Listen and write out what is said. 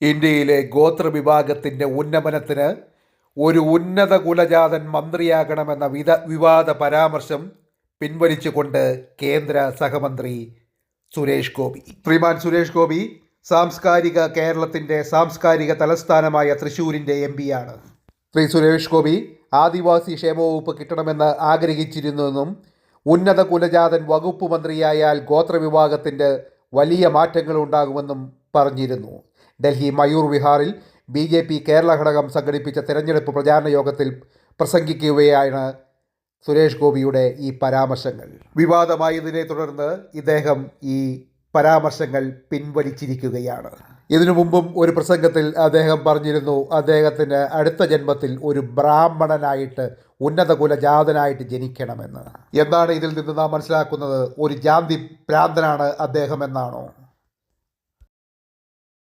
ഇന്ത്യയിലെ ഗോത്രവിഭാഗത്തിൻ്റെ ഉന്നമനത്തിന് ഒരു ഉന്നത കുലജാതൻ മന്ത്രിയാകണമെന്ന വിവാദ പരാമർശം പിൻവലിച്ചുകൊണ്ട് കേന്ദ്ര സഹമന്ത്രി സുരേഷ് ഗോപി. ശ്രീമാൻ സുരേഷ് ഗോപി കേരളത്തിൻ്റെ സാംസ്കാരിക തലസ്ഥാനമായ തൃശ്ശൂരിൻ്റെ MP-യാണ്. ശ്രീ സുരേഷ് ഗോപി ആദിവാസി ക്ഷേമവകുപ്പ് കിട്ടണമെന്ന് ആഗ്രഹിച്ചിരുന്നുവെന്നും ഉന്നത കുലജാതൻ വകുപ്പ് മന്ത്രിയായാൽ ഗോത്രവിഭാഗത്തിൻ്റെ വലിയ മാറ്റങ്ങൾ ഉണ്ടാകുമെന്നും പറഞ്ഞിരുന്നു. ഡൽഹി മയൂർ വിഹാറിൽ BJP കേരള ഘടകം സംഘടിപ്പിച്ച തെരഞ്ഞെടുപ്പ് പ്രചാരണ യോഗത്തിൽ പ്രസംഗിക്കുകയാണ് സുരേഷ് ഗോപിയുടെ ഈ പരാമർശങ്ങൾ. വിവാദമായതിനെ തുടർന്ന് ഇദ്ദേഹം ഈ പരാമർശങ്ങൾ പിൻവലിച്ചിരിക്കുകയാണ്. ഇതിനു മുമ്പും ഒരു പ്രസംഗത്തിൽ അദ്ദേഹം പറഞ്ഞിരുന്നു അദ്ദേഹത്തിന് അടുത്ത ജന്മത്തിൽ ഒരു ബ്രാഹ്മണനായിട്ട് ഉന്നത കുലജാതനായിട്ട് ജനിക്കണമെന്ന്. എന്താണ് ഇതിൽ നിന്ന് നാം മനസ്സിലാക്കുന്നത്? ഒരു ജാതി ഭ്രാന്തനാണ് അദ്ദേഹം എന്നാണോ?